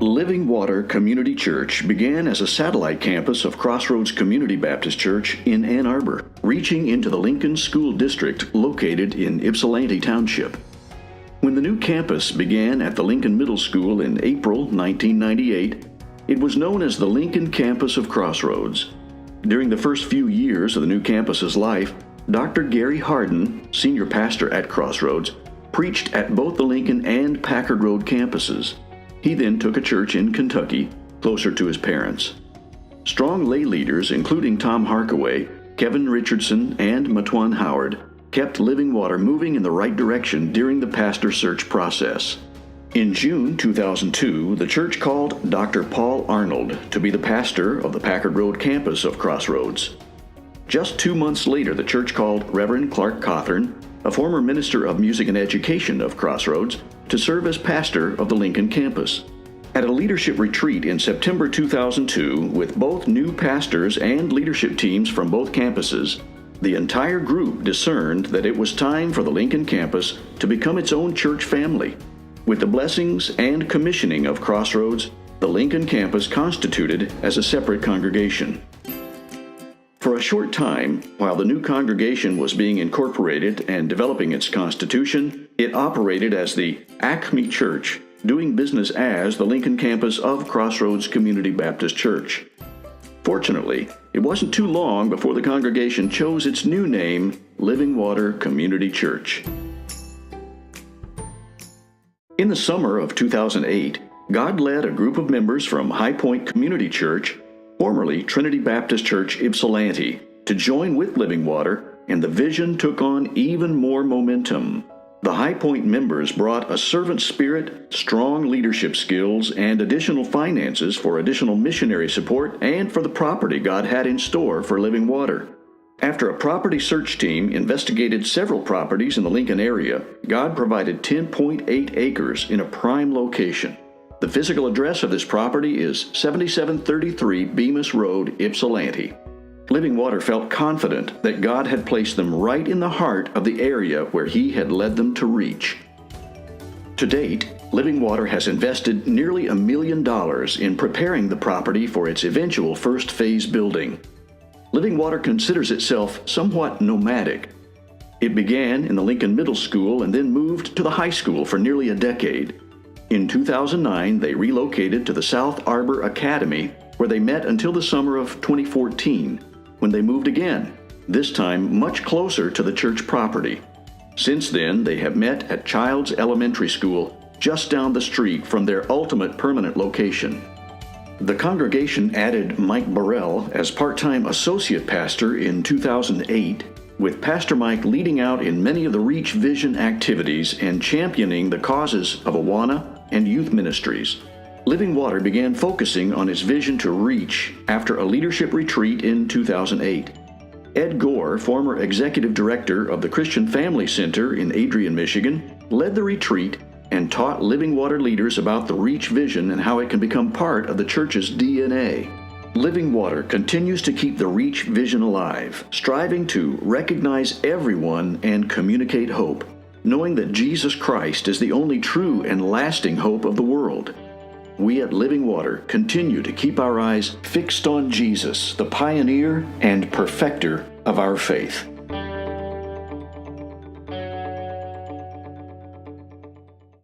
Living Water Community Church began as a satellite campus of Crossroads Community Baptist Church in Ann Arbor, reaching into the Lincoln School District located in Ypsilanti Township. When the new campus began at the Lincoln Middle School in April 1998, it was known as the Lincoln Campus of Crossroads. During the first few years of the new campus's life, Dr. Gary Harden, senior pastor at Crossroads, preached at both the Lincoln and Packard Road campuses. He then took a church in Kentucky, closer to his parents. Strong lay leaders, including Tom Harkaway, Kevin Richardson, and Matwan Howard, kept Living Water moving in the right direction during the pastor search process. In June 2002, the church called Dr. Paul Arnold to be the pastor of the Packard Road campus of Crossroads. Just 2 months later, the church called Reverend Clark Cawthorn, a former minister of music and education of Crossroads, to serve as pastor of the Lincoln campus. At a leadership retreat in September 2002, with both new pastors and leadership teams from both campuses, the entire group discerned that it was time for the Lincoln campus to become its own church family. With the blessings and commissioning of Crossroads, the Lincoln campus constituted as a separate congregation. For a short time, while the new congregation was being incorporated and developing its constitution, it operated as the Acme Church, doing business as the Lincoln campus of Crossroads Community Baptist Church. Fortunately, it wasn't too long before the congregation chose its new name, Living Water Community Church. In the summer of 2008, God led a group of members from High Point Community Church, formerly Trinity Baptist Church Ypsilanti, to join with Living Water, and the vision took on even more momentum. The High Point members brought a servant spirit, strong leadership skills, and additional finances for additional missionary support and for the property God had in store for Living Water. After a property search team investigated several properties in the Lincoln area, God provided 10.8 acres in a prime location. The physical address of this property is 7733 Bemis Road, Ypsilanti. Living Water felt confident that God had placed them right in the heart of the area where He had led them to reach. To date, Living Water has invested nearly $1 million in preparing the property for its eventual first phase building. Living Water considers itself somewhat nomadic. It began in the Lincoln Middle School and then moved to the high school for nearly a decade. In 2009, they relocated to the South Arbor Academy, where they met until the summer of 2014, when they moved again, this time much closer to the church property. Since then, they have met at Childs Elementary School, just down the street from their ultimate permanent location. The congregation added Mike Burrell as part-time associate pastor in 2008, with Pastor Mike leading out in many of the Reach Vision activities and championing the causes of Awana and youth ministries. Living Water began focusing on its vision to reach after a leadership retreat in 2008. Ed Gore, former executive director of the Christian Family Center in Adrian, Michigan, led the retreat and taught Living Water leaders about the Reach vision and how it can become part of the church's DNA. Living Water continues to keep the Reach vision alive, striving to recognize everyone and communicate hope, knowing that Jesus Christ is the only true and lasting hope of the world. We at Living Water continue to keep our eyes fixed on Jesus, the pioneer and perfecter of our faith.